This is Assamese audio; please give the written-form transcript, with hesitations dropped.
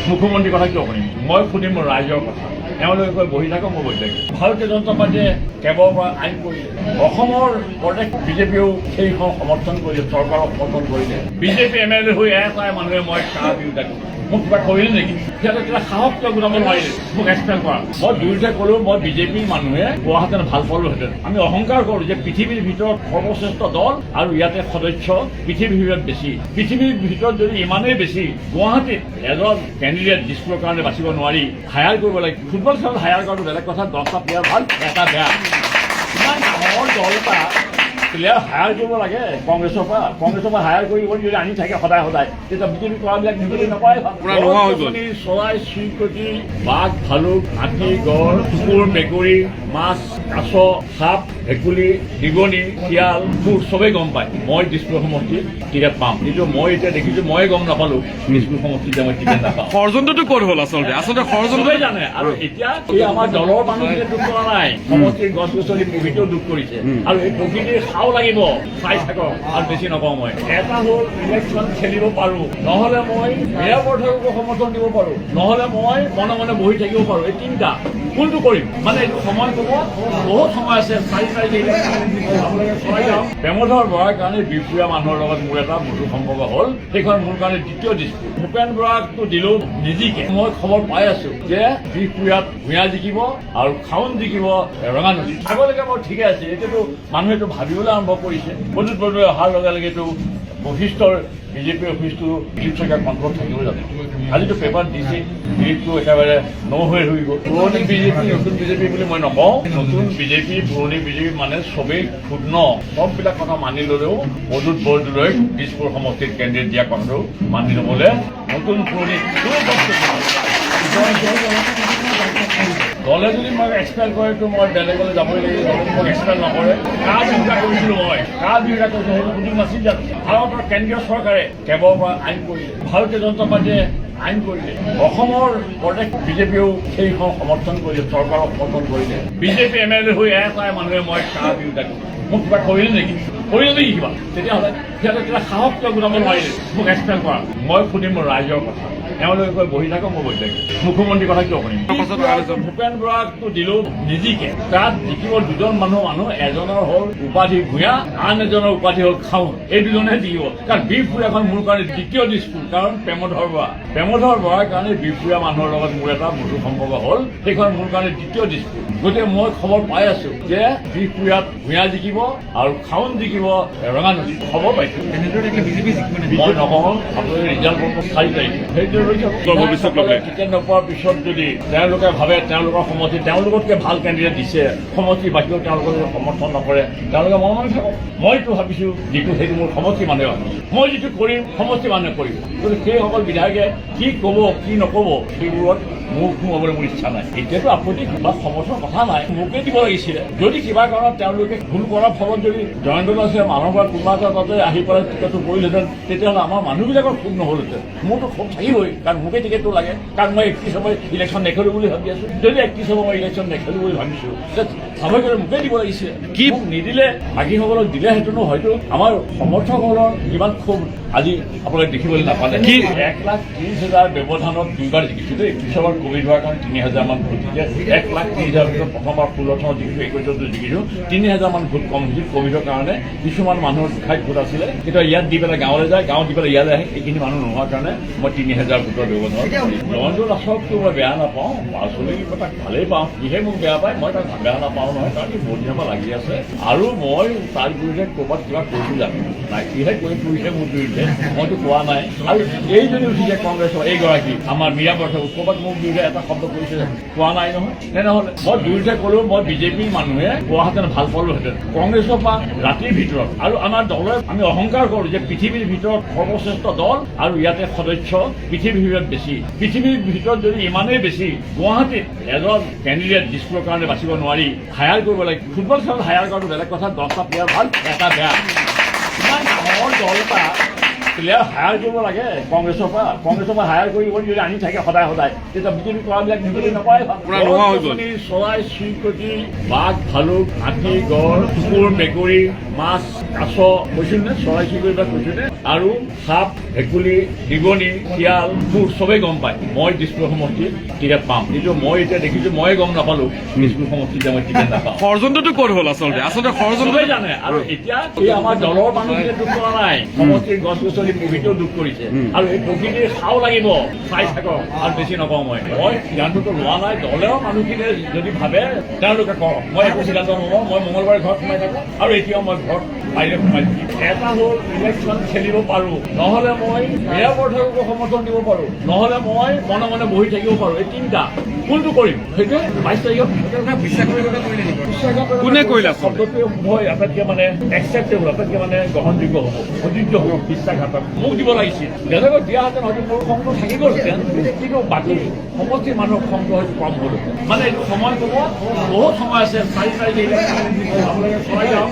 মুখ্যমন্ত্ৰীৰ কথা কিয় শুনিম? মই শুনিম ৰাইজৰ কথা। তেওঁলোকে বহি থাকক, মই বহি থাকিম। ভাৰতীয় জনতা পাৰ্টীয়ে কেৱল আইন কৰিলে, অসমৰ প্ৰদেশ বিজেপিয়েও সেইখন সমৰ্থন কৰিলে, চৰকাৰক সমৰ্থন কৰিলে। বিজেপি MLA হৈ এটাই মানুহে মই তাৰ বিৰোধিতা কৰোঁ। মোক কিবা কৰিলে নেকি? সিহঁতে কিবা সাহস কিয় গোটাব নোৱাৰিলে মোক এক্সপ্লেইন কৰা। মই দুয়োটা ক'লো, মই বিজেপিৰ মানুহে কোৱাহেঁতেন ভাল পালোহেঁতেন। আমি অহংকাৰ কৰোঁ যে পৃথিৱীৰ ভিতৰত সৰ্বশ্ৰেষ্ঠ দল আৰু ইয়াতে সদস্য পৃথিৱীৰ ভিতৰত বেছি। পৃথিৱীৰ ভিতৰত যদি ইমানেই বেছি, গুৱাহাটীত এজন কেণ্ডিডেট দিছপুৰৰ কাৰণে বাচিব নোৱাৰি, হায়াৰ কৰিব লাগে। ফুটবল খেলত হায়াৰ কৰাটো বেলেগ কথা, 10টা প্লেয়াৰ ভাল, এটা বেয়া। ইমান ডাঙৰ দল এটা প্লেয়াৰ হায়াৰ কৰিব লাগে কংগ্ৰেছৰ পৰা হায়াৰ কৰি যদি আনি থাকে সদায় তেতিয়া বিজেপি কৰাবিলাক নিবলৈ নাপায়। চৰাই চিৰিকটি, বাঘ, ভালুক, হাতী, গড়, কুকুৰ, মেকুৰী, মাছ, কাছ, সাপ, ভেকুলী, নিগনি, শিয়াল, কুকুৰ চবেই গম পায় মই দিছপুৰ সমষ্টিত টিকেট পাম। কিন্তু মই এতিয়া দেখিছোঁ ময়ে গম নাপালো দিছপুৰ সমষ্টিত মই টিকেট নাপাওঁ। ষড়যন্ত্ৰটো ক'ত হ'ল আচলতে চবেই জানে। আৰু এতিয়া এই আমাৰ দলৰ মানুহখিনিয়ে দুখ কৰা নাই, সমষ্টিৰ গছ গছনি প্ৰকৃতিও দুখ কৰিছে। আৰু এই প্ৰকৃতিৰ চাও লাগিব, চাই থাকক। আৰু বেছি নকওঁ, মই এটা হ'ল ইলেকশ্যন খেলিব পাৰোঁ, নহ'লে মই মেয়ৰ পৰ্থকো সমৰ্থন দিব পাৰোঁ, নহ'লে মই মনে মনে বহি থাকিব পাৰোঁ। এই তিনিটা কোনটো কৰিম? মানে এইটো সময় ক'ব, বহুত সময় আছে। 4 তাৰিখে প্ৰেমধৰ বৰাৰ কাৰণে বিহপুৰীয়া মানুহৰ লগত মোৰ এটা মধুৰ সম্পৰ্ক হ'ল। সেইখন মোৰ কাৰণে দ্বিতীয় দিছপুৰ। ভূপেন বৰাকটো দিলেও নিজিকে। মই খবৰ পাই আছো যে বিহপুৰীয়াত ভূঞা জিকিব আৰু খাউন জিকিব ৰঙানদী। আগলৈকে মই ঠিকে আছে, এতিয়াতো মানুহেতো ভাবিবলৈ আৰম্ভ কৰিছে। প্ৰদ্যুৎ বৰদলৈ অহাৰ লগে লগেতো বশিষ্ঠৰ বিজেপিৰ অফিচটো দিলীপ শইকীয়াৰ কণ্ট্ৰলত থাকিব জানো? আজিতো পেপাৰ দিছে দিলীপটো একেবাৰে হৈ গ'ল। পুৰণি বিজেপি নতুন বিজেপি বুলি মই নকওঁ। নতুন বিজেপি পুৰণি বিজেপি মানে চবেই ক্ষুণ্ণ। সববিলাক কথা মানি ল'লেও প্ৰদ্যুৎ বৰদলৈক দিছপুৰ সমষ্টিত কেণ্ডিডেট দিয়া কথাটো মানি ল'বলৈ নতুন পুৰণি দলে যদি মই এক্সপেক্ট কৰেতো মই বেলেগলৈ যাবই লাগিব। দলে মোক এক্সপেক্ট নকৰে। কাৰ বিৰোধিতা কৰিছিলোঁ মই? কাৰ বিৰোধিতা কৰিছিলোঁ সেইটো সুযোগ নাছিল জানো? ভাৰতৰ কেন্দ্ৰীয় চৰকাৰে কেৱল আইন কৰিলে, ভাৰতীয় জনতা পাৰ্টীয়ে আইন কৰিলে, অসমৰ প্ৰদেশ বিজেপিয়েও সেইখন সমৰ্থন কৰিলে, চৰকাৰক সমৰ্থন কৰিলে। বিজেপি MLA হৈ এটাই মানুহে মই তাৰ বিৰোধিতা কৰোঁ। মোক কিবা কৰিলে নেকি? কৰিলে নেকি কিবা? তেতিয়াহ'লে সিহঁতে কিবা সাহস কিয় গোটাব নোৱাৰিলে মোক এক্সপ্লেইন কৰা। মই শুনিম ৰাইজৰ কথা। তেওঁলোকে বহি থাকক, মই বহি থাকিম। মুখ্যমন্ত্ৰীৰ কথা কিয় শুনিম? ভূপেন বৰাকটো দিলেও নিজিকে। তাত জিকিব দুজন মানুহ, এজনৰ হ'ল উপাধি ভূঞা, আন এজনৰ উপাধি হ'ল খাউন। এই দুজনেহে জিকিব। কাৰণ বিহপুৰীয়াখন মোৰ কাৰণে দ্বিতীয় দিছপুৰ। কাৰণ প্ৰেমধৰ বৰাৰ কাৰণে বিহপুৰীয়া মানুহৰ লগত মোৰ এটা মধুৰ সম্পৰ্ক হ'ল। সেইখন মোৰ কাৰণে দ্বিতীয় দিছপুৰ। গতিকে মই খবৰ পাই আছো যে বিহপুৰীয়াত ভূঞা জিকিব আৰু খাউন জিকিব ৰঙানদী। খবৰ পাইছো। মই নকওঁ, আপোনালোকে ৰিজাল্ট কৰিব 4 তাৰিখে। টিকেট নোপোৱাৰ পিছত যদি তেওঁলোকে ভাবে তেওঁলোকৰ সমষ্টি তেওঁলোকতকৈ ভাল কেণ্ডিডেট দিছে, সমষ্টিৰ বাকীও তেওঁলোকক সমৰ্থন নকৰে, তেওঁলোকে মনে মনে থাকক। মইতো ভাবিছো যিটো সেইটো মোৰ সমষ্টি মানুহে ভাবিছো। মই যিটো কৰিম সমষ্টি মানুহে কৰিব। গতিকে সেইসকল বিধায়কে কি ক'ব কি নক'ব সেইবোৰত মোক সোমাবলৈ মোৰ ইচ্ছা নাই। এতিয়াতো আপত্তি বা সমৰ্থনৰ কথা নাই, মোকে দিব লাগিছিলে। যদি কিবা কাৰণত তেওঁলোকে ভুল কৰাৰ ফলত যদি জয়ন্ত দাসে মানুহৰ পৰা কোনোবা এটা তাতে আহি পেলাই টিকেটটো কৰিলেহেঁতেন, তেতিয়াহ'লে আমাৰ মানুহবিলাকৰ ক্ষোভ নহ'লহেঁতেন। মোৰতো ক্ষোভ থাকিবই, কাৰণ মোকে টিকেটটো লাগে। কাৰণ মই 31 সময় ইলেকশ্যন নেখেলো বুলি ভাবি আছো। যদি 31 সময় মই ইলেকশ্যন নেখেলো বুলি ভাবিছো, স্বাভাৱিকতে মোকে দিব লাগিছিলে। কি মোক নিদিলে বাকীসকলক দিলেহেঁতেনো হয়তো আমাৰ সমৰ্থকসকলৰ ইমান ক্ষোভ আজি আপোনালোকে দেখিবলৈ নাপালে। কি 1,30,000 ব্যৱধানত 2বাৰ জিকিছো দেই। পিছৰবাৰ কোভিড হোৱাৰ কাৰণে 3,000 মান ভোট দিছে। 1,30,000 ভিতৰত প্ৰথমবাৰ 16 জিকিছো, 21 জিকিছো। 3,000 মান ভোট কম হৈছিল কোভিডৰ কাৰণে। কিছুমান মানুহৰ ঠাইত ভোট আছিলে, কিন্তু ইয়াত দি পেলাই গাঁৱলৈ যায়, গাঁৱত দি পেলাই ইয়ালৈ আহে। এইখিনি মানুহ নোহোৱাৰ কাৰণে মই 3,000 ভোটৰ ব্যৱধানত জয়ন্ত দাসকতো মই বেয়া নাপাওঁ, আচলতে মই তাক ভালেই পাওঁ। ইহে মোক বেয়া পায়, মই তাক বেয়া নাপাওঁ নহয়, কাৰণ সি বহুত দিনৰ পৰা লাগি আছে। আৰু মই তাৰ বিৰুদ্ধে ক'ৰবাত কিবা কৈছো জানো নাই? সিহে কৈ ফুৰিছে মোৰ বিৰুদ্ধে, মইতো কোৱা নাই। আৰু এই যদি উঠিছে কংগ্ৰেছৰ এইগৰাকী আমাৰ মীৰা পৰ্থক, ক'ৰবাত মোৰ বিৰুদ্ধে এটা শব্দ কৰিছে কোৱা নাই নহয়। তেনেহ'লে মই বিৰুদ্ধে ক'লেও মই বিজেপিৰ মানুহে কোৱাহেঁতেন ভাল পালোহেঁতেন। কংগ্ৰেছৰ পৰা ৰাতিৰ ভিতৰত আৰু আমাৰ দলে আমি অহংকাৰ কৰোঁ যে পৃথিৱীৰ ভিতৰত সৰ্বশ্ৰেষ্ঠ দল আৰু ইয়াতে সদস্য পৃথিৱীৰ ভিতৰত বেছি। পৃথিৱীৰ ভিতৰত যদি ইমানেই বেছি, গুৱাহাটীত এজন কেণ্ডিডেট দিছপুৰৰ কাৰণে বাচিব নোৱাৰি, হায়াৰ কৰিব লাগে। ফুটবল খেলত হায়াৰ কৰাটো বেলেগ কথা, 10টা প্লেয়াৰ ভাল, এটা বেয়া। ইমান ডাঙৰ দল এটা প্লেয়াৰ হায়াৰ কৰিব লাগে কংগ্ৰেছৰ পৰা হায়াৰ কৰিব যদি আনি থাকে সদায় তেতিয়া বিজেপি কৰাবিলাক বিজেপি নকৰাই চৰাই চিৰিকটি বাঘ ভালুক হাতী গড় কুকুৰ মেকুৰী মাছ কাছ কৈছো নে চৰাই চিৰিকটিবিলাক কৈছো নে আৰু সাপ ভেকুলী নিগনি শিয়াল মোৰ চবেই গম পায় মই দিছপুৰ সমষ্টিত টিকেট পাম কিন্তু মই এতিয়া দেখিছো ময়ে গম নাপালো দিছপুৰ সমষ্টিত মই টিকেট নাপাম ষড়যন্ত্ৰটো ক'ত হ'ল আচলতে চবেই জানে আৰু এতিয়া এই আমাৰ দলৰ মানুহখিনিয়ে দুখ কৰা নাই সমষ্টিৰ গছ গছনি প্ৰকৃতিও দুখ কৰিছে আৰু এই প্ৰকৃতিৰ খাও লাগিব চাই থাকক আৰু বেছি নকওঁ মই সিদ্ধান্তটো লোৱা নাই দলেও মানুহখিনিয়ে যদি ভাবে তেওঁলোকে কওক মই একো সিদ্ধান্ত নলওঁ মই মঙলবাৰে ঘৰত সোমাই থাকো আৰু এতিয়াও মই ঘৰত বাহিৰে সোমাই থাকিম এটা হ'ল ইলেকশ্যন খেলিব পাৰো নহলে মই মেয়া বৰঠাকুৰকো সমৰ্থন দিব পাৰো নহলে মই মনে মনে বহি থাকিব পাৰো এই তিনিটা কোনটো কৰিম সেইটো 22 তাৰিখত কোনে কৰিলে শব্দটোৱে শুভই আটাইতকৈ মানে একচেপ্টেবল আটাইতকৈ মানে গ্ৰহণযোগ্য হ'ব সৌযোগ্য হ'ব বিশ্বাসঘাতক মোক দিব লাগিছিল বেলেগক দিয়াহেঁতেন হয়তো মোৰ খংটো থাকি গ'লহেঁতেন কিন্তু বাকী সমষ্টিৰ মানুহৰ খংটো হয়তো কম হ'ল মানে এইটো সময় ক'ব বহুত সময় আছে 4 তাৰিখে আপোনালোকে চলাই যাওক